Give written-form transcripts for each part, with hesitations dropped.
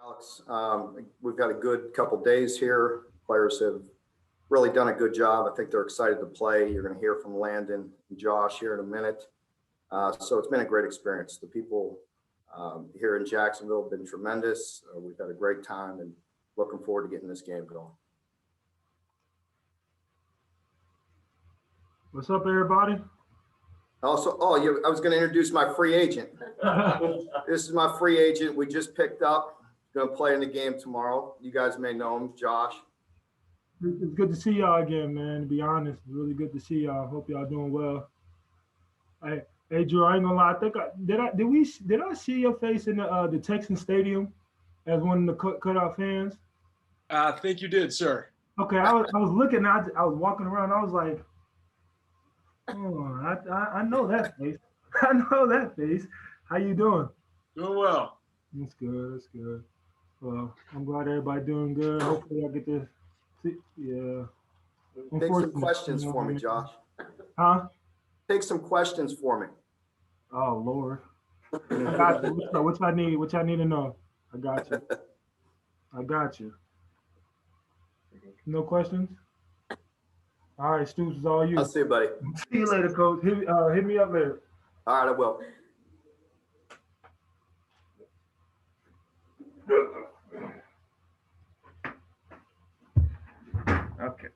Alex, we've got a good couple days here. Players have really done a good job. I think they're excited to play. You're going to hear from Landon and Josh here in a minute. So it's been a great experience. The people here in Jacksonville have been tremendous. We've had a great time and looking forward to getting this game going. What's up, everybody? Also, I was going to introduce my free agent. This is my free agent. We just picked up. Going to play in the game tomorrow. You guys may know him, Josh. It's good to see y'all again, man. To be honest, it's really good to see y'all. Hope y'all doing well. Hey, Drew, I ain't gonna lie. I think did I see your face in the Texan Stadium as one of the cutout fans? I think you did, sir. Okay, I was looking. I was walking around. I was like, oh, I know that face. I know that face. How you doing? Doing well. That's good. That's good. Well, I'm glad everybody doing good. Hopefully, I get to see. Yeah. Take some questions for me, Josh. Huh? Take some questions for me. Oh Lord. I got you. What I need? What I need to know? I got you. I got you. No questions? All right, Stoops, it's all you. I'll see you, buddy. See you later, Coach. Hit me up later. All right, I will. Okay.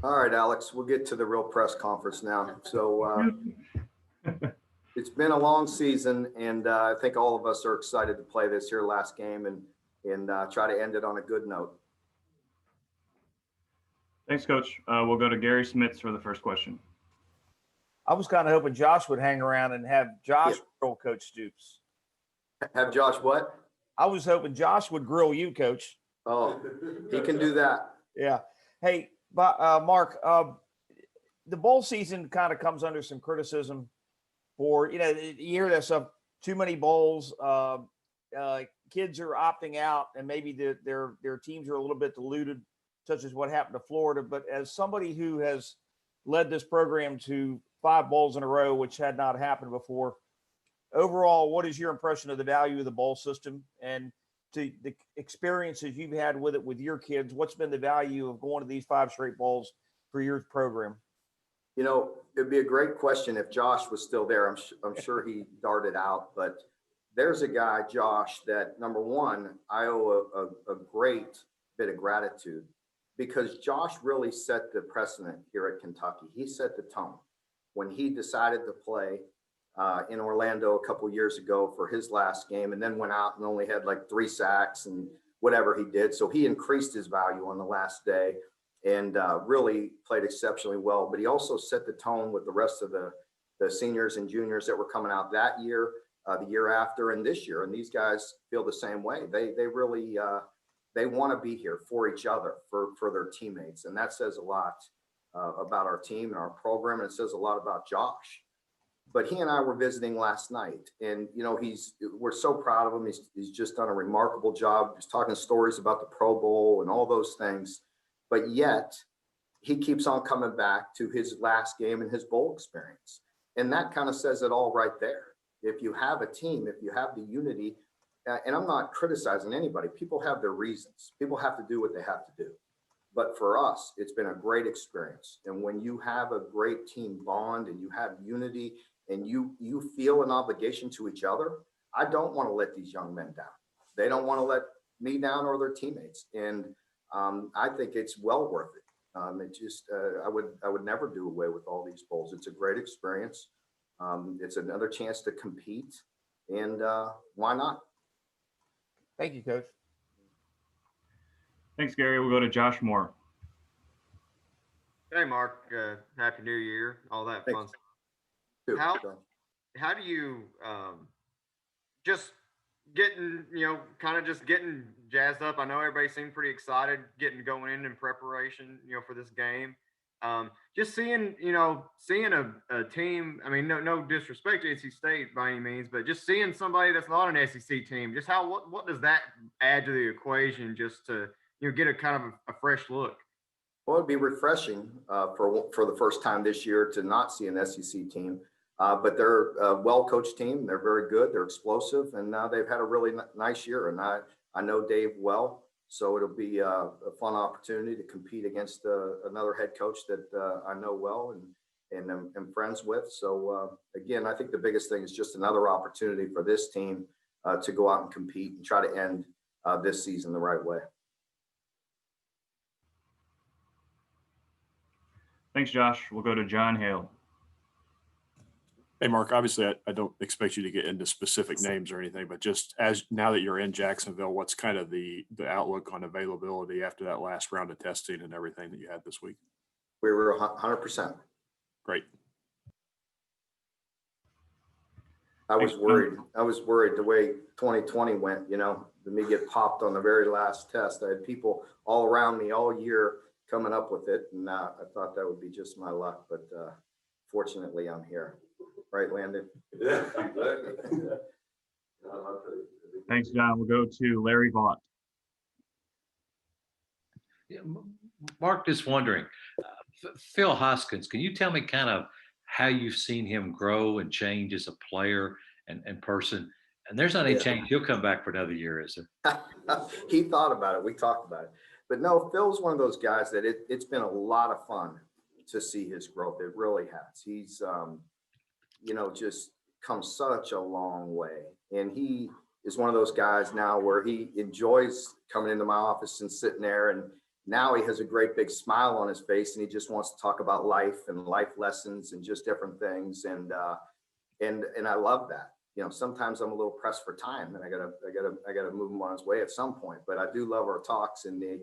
All right, Alex, we'll get to the real press conference now. So it's been a long season, and I think all of us are excited to play this here last game and try to end it on a good note. Thanks, Coach. We'll go to Gary Smits for the first question. I was kind of hoping Josh would hang around and have Josh grill Coach Stoops. Have Josh what? I was hoping Josh would grill you, Coach. Oh, he can do that. Yeah. Hey, Mark, the bowl season kind of comes under some criticism for, you hear that stuff, too many bowls, kids are opting out, and maybe their teams are a little bit diluted, such as what happened to Florida. But as somebody who has led this program to 5 bowls in a row, which had not happened before, overall, what is your impression of the value of the bowl system, and to the experiences you've had with it with your kids? What's been the value of going to these 5 straight bowls for your program? It'd be a great question if Josh was still there. I'm sure he darted out, but there's a guy, Josh, that number one, I owe a great bit of gratitude, because Josh really set the precedent here at Kentucky. He set the tone when he decided to play in Orlando a couple years ago for his last game, and then went out and only had like 3 sacks and whatever he did. So he increased his value on the last day and really played exceptionally well. But he also set the tone with the rest of the seniors and juniors that were coming out that year, the year after, and this year. And these guys feel the same way. They really they want to be here for each other, for their teammates. And that says a lot about our team and our program. And it says a lot about Josh. But he and I were visiting last night, and we're so proud of him. He's just done a remarkable job. He's talking stories about the Pro Bowl and all those things, but yet he keeps on coming back to his last game and his bowl experience. And that kind of says it all right there. If you have a team, if you have the unity, and I'm not criticizing anybody, people have their reasons. People have to do what they have to do. But for us, it's been a great experience. And when you have a great team bond and you have unity, and you feel an obligation to each other, I don't want to let these young men down. They don't want to let me down or their teammates. And I think it's well worth it. I would never do away with all these bowls. It's a great experience. It's another chance to compete, and why not? Thank you, Coach. Thanks, Gary. We'll go to Josh Moore. Hey, Mark. Happy New Year. All that fun stuff. How do you just getting getting jazzed up? I know everybody seemed pretty excited getting going in preparation, for this game. Just seeing a team. I mean, no disrespect to NC State by any means, but just seeing somebody that's not an SEC team. Just what does that add to the equation? Just to get a kind of a fresh look. Well, it'd be refreshing for the first time this year to not see an SEC team. But they're a well-coached team. They're very good. They're explosive, and they've had a really nice year. And I know Dave well, so it'll be a fun opportunity to compete against another head coach that I know well and am friends with. So again, I think the biggest thing is just another opportunity for this team to go out and compete and try to end this season the right way. Thanks, Josh. We'll go to John Hale. Hey, Mark, obviously I don't expect you to get into specific names or anything, but just as now that you're in Jacksonville, what's kind of the outlook on availability after that last round of testing and everything that you had this week? We were 100%. Great. I was worried. I was worried the way 2020 went, you know, me get popped on the very last test. I had people all around me all year coming up with it. And I thought that would be just my luck, but fortunately I'm here. Right, Landon? Yeah, exactly. Thanks, John. We'll go to Larry Vaught. Yeah, Mark, just wondering, Phil Hoskins, can you tell me kind of how you've seen him grow and change as a player and person? And there's not any change. He'll come back for another year, is there? He thought about it. We talked about it. But no, Phil's one of those guys that it's been a lot of fun to see his growth. It really has. He's, you know, just come such a long way. And he is one of those guys now where he enjoys coming into my office and sitting there. And now he has a great big smile on his face and he just wants to talk about life and life lessons and just different things. And I love that. You know, sometimes I'm a little pressed for time and I gotta move him on his way at some point, but I do love our talks and they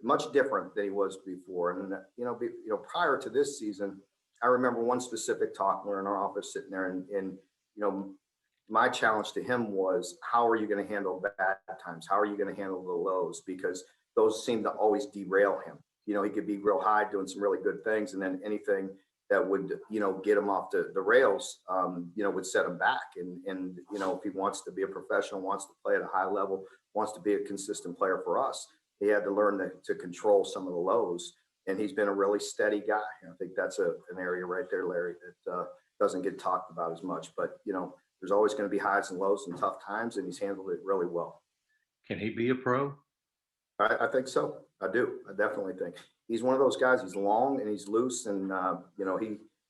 much different than he was before. And, you know, prior to this season, I remember one specific talk. We're in our office sitting there and you know, my challenge to him was, how are you going to handle bad times? How are you going to handle the lows? Because those seem to always derail him. You know, he could be real high doing some really good things. And then anything that would, you know, get him off the rails, you know, would set him back. And, you know, if he wants to be a professional, wants to play at a high level, wants to be a consistent player for us, he had to learn to control some of the lows. And he's been a really steady guy. I think that's an area right there, Larry, that doesn't get talked about as much. But, you know, there's always going to be highs and lows and tough times, and he's handled it really well. Can he be a pro? I think so. I do. I definitely think. He's one of those guys. He's long and he's loose, and, you know,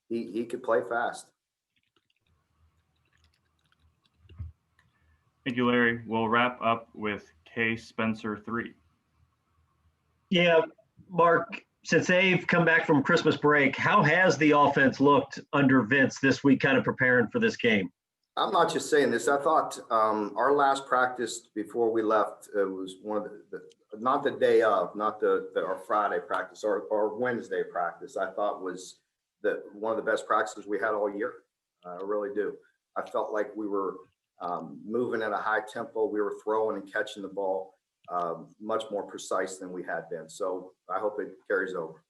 he could play fast. Thank you, Larry. We'll wrap up with K. Spencer 3. Yeah, Mark, since they've come back from Christmas break, how has the offense looked under Vince this week, kind of preparing for this game? I'm not just saying this. I thought our last practice before we left, it was one of not the day of, not our Friday practice or Wednesday practice, I thought was one of the best practices we had all year. I really do. I felt like we were moving at a high tempo. We were throwing and catching the ball much more precise than we had been. So I hope it carries over.